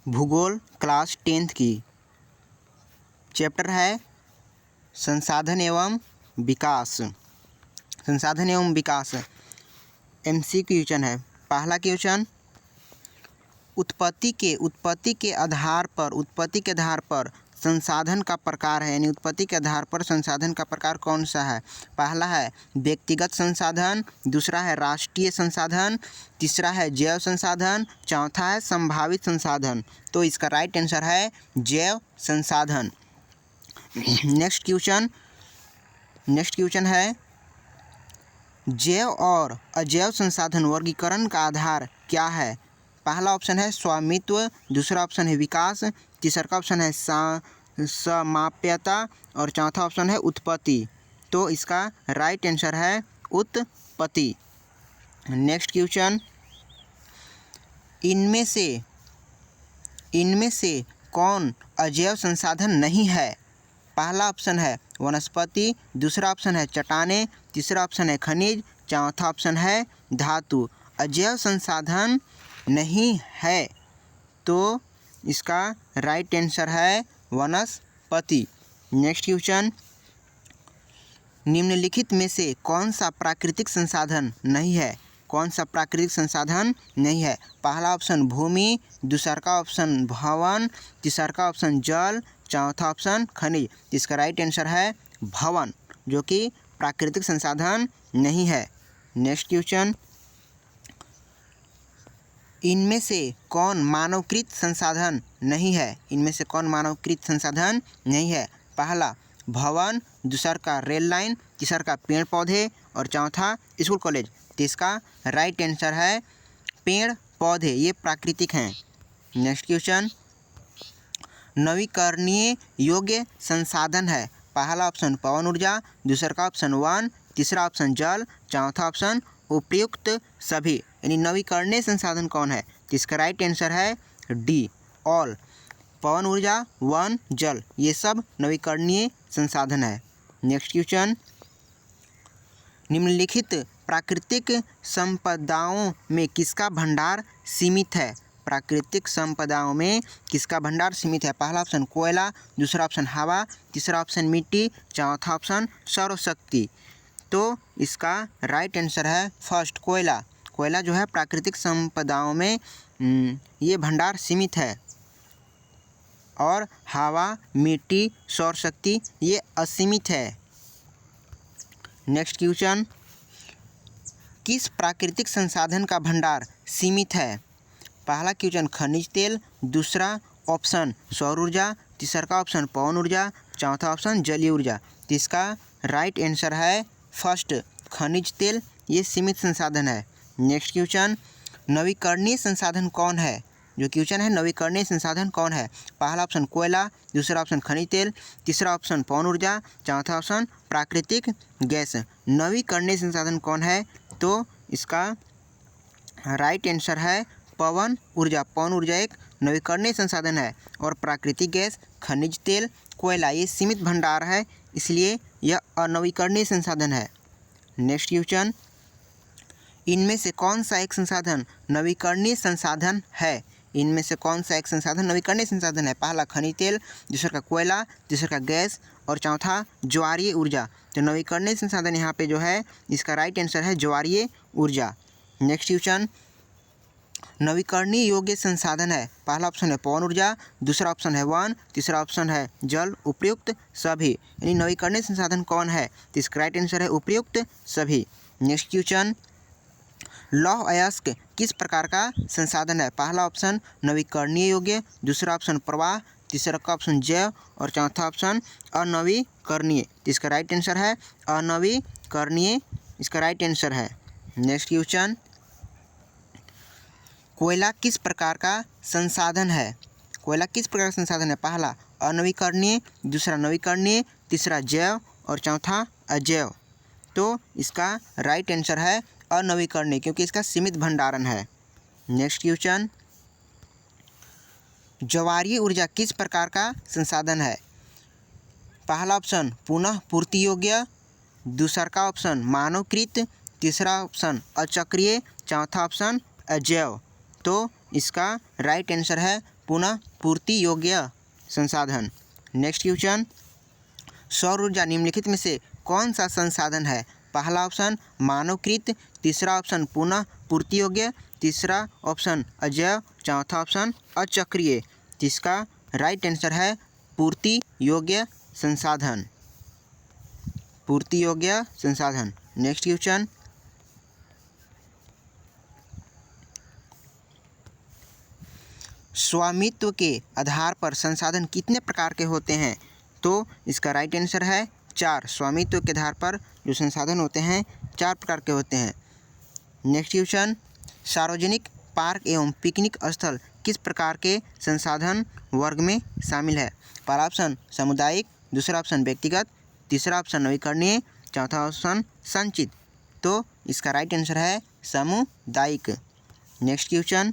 भूगोल class 10th की। Chapter है संसाधन एवं विकास। संसाधन एवं विकास MCQ क्वेश्चन है। पहला क्वेश्चन, उत्पत्ति के आधार पर संसाधन का प्रकार है, यानी उत्पत्ति के आधार पर संसाधन का प्रकार कौन सा है। पहला है व्यक्तिगत संसाधन, दूसरा है राष्ट्रीय संसाधन, तीसरा है जैव संसाधन, चौथा है संभावित संसाधन। तो इसका राइट आंसर है जैव संसाधन। नेक्स्ट क्वेश्चन है जैव और अजैव संसाधन वर्गीकरण का आधार क्या है। पहला ऑप्शन है स्वामित्व, दूसरा ऑप्शन है विकास, तीसरा ऑप्शन है समाप्यता और चौथा ऑप्शन है उत्पत्ति। तो इसका राइट आंसर है उत्पत्ति। नेक्स्ट क्वेश्चन, इनमें से कौन अजैव संसाधन नहीं है। पहला ऑप्शन है वनस्पति, दूसरा ऑप्शन है चट्टानें, तीसरा ऑप्शन है खनिज, चौथा ऑप्शन है धातु। अजैव संसाधन नहीं है तो इसका राइट आंसर है वनस्पति। नेक्स्ट क्वेश्चन, निम्नलिखित में से कौन सा प्राकृतिक संसाधन नहीं है। कौन सा प्राकृतिक संसाधन नहीं है। पहला ऑप्शन भूमि, दूसरा ऑप्शन भवन, तीसरा ऑप्शन जल, चौथा ऑप्शन खनिज। इसका राइट आंसर है भवन, जो कि प्राकृतिक संसाधन नहीं है। नेक्स्ट क्वेश्चन, इनमें से कौन मानवकृत संसाधन नहीं है। इनमें से कौन मानवकृत संसाधन नहीं है। पहला भवन, दूसरा का रेल लाइन, तीसरा का पेड़ पौधे और चौथा स्कूल कॉलेज। तो इसका राइट आंसर है पेड़ पौधे, ये प्राकृतिक हैं। नेक्स्ट क्वेश्चन, नवीकरणीय योग्य संसाधन है। पहला ऑप्शन पवन ऊर्जा, दूसरा ऑप्शन वन, तीसरा ऑप्शन जल, चौथा ऑप्शन उपयुक्त सभी। यानी नवीकरणीय संसाधन कौन है। तो इसका राइट आंसर है डी ऑल। पवन ऊर्जा, वन, जल, ये सब नवीकरणीय संसाधन है। नेक्स्ट क्वेश्चन, निम्नलिखित प्राकृतिक संपदाओं में किसका भंडार सीमित है। प्राकृतिक संपदाओं में किसका भंडार सीमित है। पहला ऑप्शन कोयला, दूसरा ऑप्शन हवा, तीसरा ऑप्शन मिट्टी, चौथा ऑप्शन सौरशक्ति। तो इसका राइट आंसर है फर्स्ट कोयला। कोयला जो है प्राकृतिक संपदाओं में ये भंडार सीमित है। और हवा, मिट्टी, सौरशक्ति ये असीमित है। नेक्स्ट क्वेश्चन, किस प्राकृतिक संसाधन का भंडार सीमित है। पहला क्वेश्चन खनिज तेल, दूसरा ऑप्शन सौर ऊर्जा, तीसरा ऑप्शन पवन ऊर्जा, चौथा ऑप्शन जलीय ऊर्जा। तो इसका राइट आंसर है फर्स्ट खनिज तेल, ये सीमित संसाधन है। नेक्स्ट क्वेश्चन, नवीकरणीय संसाधन कौन है। जो क्वेश्चन है नवीकरणीय संसाधन कौन है। पहला ऑप्शन कोयला, दूसरा ऑप्शन खनिज तेल, तीसरा ऑप्शन पवन ऊर्जा, चौथा ऑप्शन प्राकृतिक गैस। नवीकरणीय संसाधन कौन है। तो इसका राइट आंसर है पवन ऊर्जा। पवन ऊर्जा एक नवीकरणीय संसाधन है और प्राकृतिक गैस, खनिज तेल, कोयला ये सीमित भंडार है, इसलिए यह अनवीकरणीय संसाधन है। नेक्स्ट क्वेश्चन, इनमें से कौन सा एक संसाधन नवीकरणीय संसाधन है। इनमें से कौन सा एक संसाधन नवीकरणीय संसाधन है। पहला खनिज तेल, दूसरा का कोयला, तीसरा का गैस और चौथा ज्वारीय ऊर्जा। तो नवीकरणीय संसाधन यहाँ पे जो है इसका राइट आंसर है ज्वारीय ऊर्जा। नेक्स्ट क्वेश्चन, नवीकरणीय योग्य संसाधन है। पहला ऑप्शन है पवन ऊर्जा, दूसरा ऑप्शन है वन, तीसरा ऑप्शन है जल, उपयुक्त सभी। यानी नवीकरणीय संसाधन कौन है। तो इसका राइट आंसर है उपयुक्त सभी। नेक्स्ट क्वेश्चन, लौह अयस्क किस प्रकार का संसाधन है। पहला ऑप्शन नवीकरणीय योग्य, दूसरा ऑप्शन प्रवाह, तीसरा का ऑप्शन जैव और चौथा ऑप्शन अनवीकरणीय। तो इसका राइट आंसर है अनवीकरणीय, इसका राइट आंसर है। नेक्स्ट क्वेश्चन, कोयला किस प्रकार का संसाधन है। कोयला किस प्रकार का संसाधन है। पहला अनवीकरणीय, दूसरा नवीकरणीय, तीसरा जैव और चौथा अजैव। तो इसका राइट आंसर है अनवीकरणीय, क्योंकि इसका सीमित भंडारण है। नेक्स्ट क्वेश्चन, ज्वारीय ऊर्जा किस प्रकार का संसाधन है। पहला ऑप्शन पुनः पूर्ति योग्य, दूसरा का ऑप्शन मानवकृत, तीसरा ऑप्शन अचक्रीय, चौथा ऑप्शन अजैव। तो इसका राइट आंसर है पुनः पूर्ति योग्य संसाधन। नेक्स्ट क्वेश्चन, सौर ऊर्जा निम्नलिखित में से कौन सा संसाधन है? पहला ऑप्शन मानवकृत, तीसरा ऑप्शन पुनः पूर्ति योग्य, तीसरा ऑप्शन अजैव, चौथा ऑप्शन अचक्रीय। जिसका राइट आंसर है पूर्ति योग्य संसाधन, पूर्ति योग्य संसाधन। नेक्स्ट क्वेश्चन, स्वामित्व के आधार पर संसाधन कितने प्रकार के होते हैं? तो इसका राइट आंसर है 4। स्वामित्व के आधार पर जो संसाधन होते हैं 4 प्रकार के होते हैं। नेक्स्ट क्वेश्चन, सार्वजनिक पार्क एवं पिकनिक स्थल किस प्रकार के संसाधन वर्ग में शामिल है? पहला ऑप्शन सामुदायिक, दूसरा ऑप्शन व्यक्तिगत, तीसरा ऑप्शन नवीकरणीय, चौथा ऑप्शन संचित। तो इसका राइट आंसर है सामुदायिक। नेक्स्ट क्वेश्चन,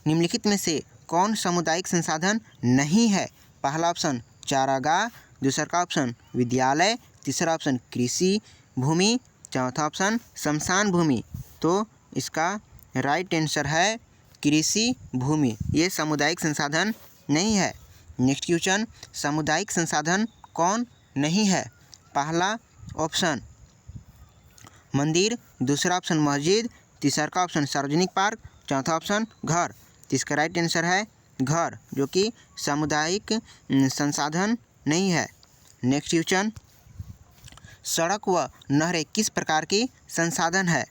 निम्नलिखित में से कौन सामुदायिक संसाधन नहीं है? पहला ऑप्शन चारागाह, दूसरा ऑप्शन विद्यालय, तीसरा ऑप्शन कृषि भूमि, चौथा ऑप्शन श्मशान भूमि। तो इसका राइट आंसर है कृषि भूमि, ये सामुदायिक संसाधन नहीं है। नेक्स्ट क्वेश्चन, सामुदायिक संसाधन कौन नहीं है? पहला ऑप्शन मंदिर, दूसरा ऑप्शन मस्जिद, तीसरा ऑप्शन सार्वजनिक पार्क, चौथा ऑप्शन घर। इसका राइट आंसर है घर, जो कि सामुदायिक संसाधन नहीं है। नेक्स्ट क्वेश्चन, सड़क व नहरें किस प्रकार की संसाधन है?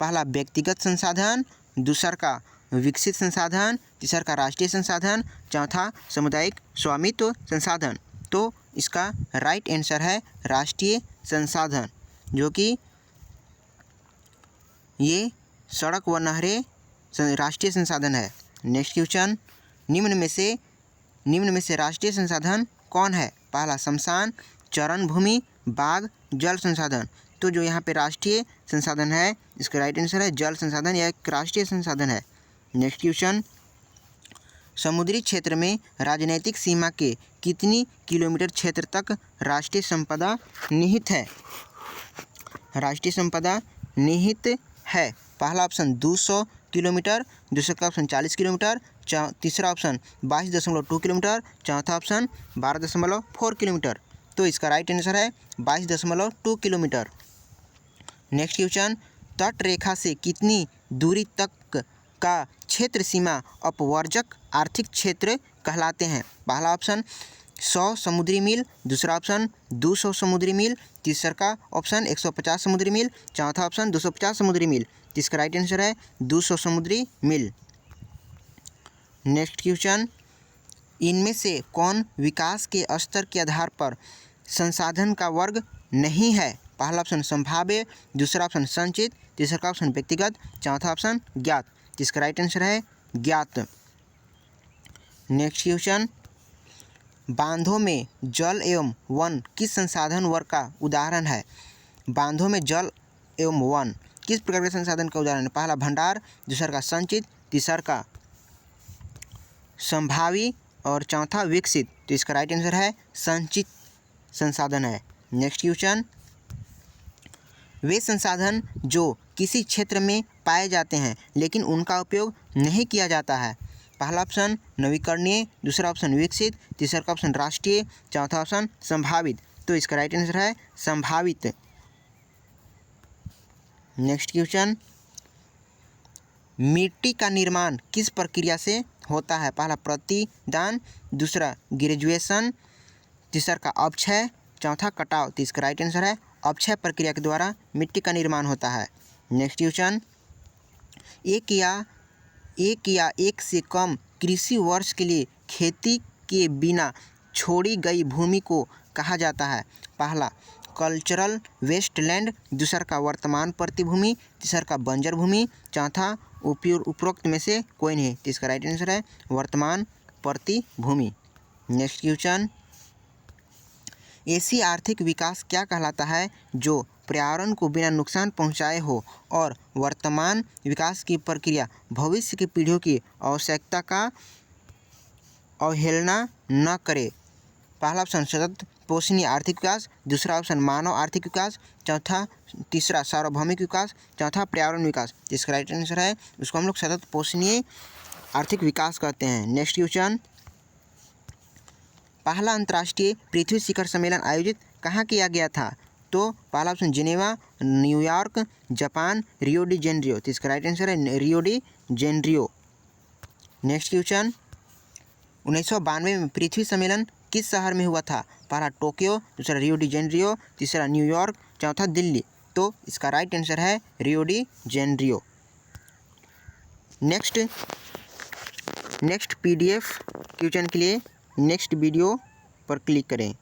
पहला व्यक्तिगत संसाधन, दूसरा का विकसित संसाधन, तीसरा का राष्ट्रीय संसाधन, चौथा सामुदायिक स्वामित्व संसाधन। तो इसका राइट आंसर है राष्ट्रीय संसाधन, जो कि ये सड़क व नहरें राष्ट्रीय संसाधन है। नेक्स्ट क्वेश्चन, निम्न में से राष्ट्रीय संसाधन कौन है? पहला शमशान, चरण भूमि, बाग, जल संसाधन। तो जो यहाँ पे राष्ट्रीय संसाधन है इसका राइट आंसर है जल संसाधन, यह एक राष्ट्रीय संसाधन है। नेक्स्ट क्वेश्चन, समुद्री क्षेत्र में राजनीतिक सीमा के कितनी किलोमीटर क्षेत्र तक राष्ट्रीय संपदा निहित है? राष्ट्रीय संपदा निहित है। पहला ऑप्शन 200 किलोमीटर, दूसरा ऑप्शन 40 किलोमीटर, तीसरा ऑप्शन 22.2 किलोमीटर, चौथा ऑप्शन 12.4 किलोमीटर। तो इसका राइट आंसर है 22.2 किलोमीटर। नेक्स्ट क्वेश्चन, तट रेखा से कितनी दूरी तक का क्षेत्र सीमा अपवर्जक आर्थिक क्षेत्र कहलाते हैं? पहला ऑप्शन 100 समुद्री मील, दूसरा ऑप्शन 200 समुद्री मील, तीसरा ऑप्शन 150 समुद्री मील, चौथा ऑप्शन 250 समुद्री मील। इसका राइट आंसर है 200 समुद्री मील। नेक्स्ट क्वेश्चन, इनमें से कौन विकास के स्तर के आधार पर संसाधन का वर्ग नहीं है? पहला ऑप्शन संभाव्य, दूसरा ऑप्शन संचित, तीसरा ऑप्शन व्यक्तिगत, चौथा ऑप्शन ज्ञात। इसका राइट आंसर है ज्ञात। नेक्स्ट क्वेश्चन, बांधों में जल एवं वन किस संसाधन वर्ग का उदाहरण है? बांधों में जल एवं वन किस प्रकार के संसाधन का उदाहरण है? पहला भंडार, दूसरा का संचित, तीसरा का संभावी और चौथा विकसित। तो इसका राइट आंसर है संचित संसाधन है। नेक्स्ट क्वेश्चन, वे संसाधन जो किसी क्षेत्र में पाए जाते हैं लेकिन उनका उपयोग नहीं किया जाता है। पहला ऑप्शन नवीकरणीय, दूसरा ऑप्शन विकसित, तीसरा ऑप्शन राष्ट्रीय, चौथा ऑप्शन संभावित। तो इसका राइट आंसर है संभावित। नेक्स्ट क्वेश्चन, मिट्टी का निर्माण किस प्रक्रिया से होता है? पहला प्रतिदान, दूसरा ग्रेजुएशन, तीसरा का अपक्षय, चौथा कटाव। तो इसका राइट आंसर है अपक्षय प्रक्रिया के द्वारा मिट्टी का निर्माण होता है। नेक्स्ट क्वेश्चन, एक या एक से कम कृषि वर्ष के लिए खेती के बिना छोड़ी गई भूमि को कहा जाता है? पहला कल्चरल वेस्टलैंड, दूसरा का वर्तमान प्रतिभूमि, तीसरा का बंजर भूमि, चौथा उपरोक्त में से कोई नहीं। तो इसका राइट आंसर है वर्तमान प्रतिभूमि। नेक्स्ट क्वेश्चन, ऐसी आर्थिक विकास क्या कहलाता है जो पर्यावरण को बिना नुकसान पहुंचाए हो और वर्तमान विकास की प्रक्रिया भविष्य की पीढ़ियों की आवश्यकता का अवहेलना न करे? पहला ऑप्शन सतत पोषणीय आर्थिक विकास, दूसरा ऑप्शन मानव आर्थिक विकास, तीसरा सार्वभौमिक विकास, चौथा पर्यावरण विकास। इसका राइट आंसर है उसको हम लोग सतत पोषणीय आर्थिक विकास कहते हैं। नेक्स्ट क्वेश्चन, पहला अंतर्राष्ट्रीय पृथ्वी शिखर सम्मेलन आयोजित कहाँ किया गया था? तो पहला option Geneva, New York, Japan, Rio de Janeiro. तो इसका राइट आंसर है Rio de Janeiro. Next question, 1992 में पृथ्वी सम्मेलन किस शहर में हुआ था? पहला टोक्यो, दूसरा रियो डी जेनेरियो, तीसरा न्यूयॉर्क, चौथा दिल्ली। तो इसका राइट आंसर है Rio de Janeiro. Next PDF question के लिए नेक्स्ट वीडियो पर क्लिक करें।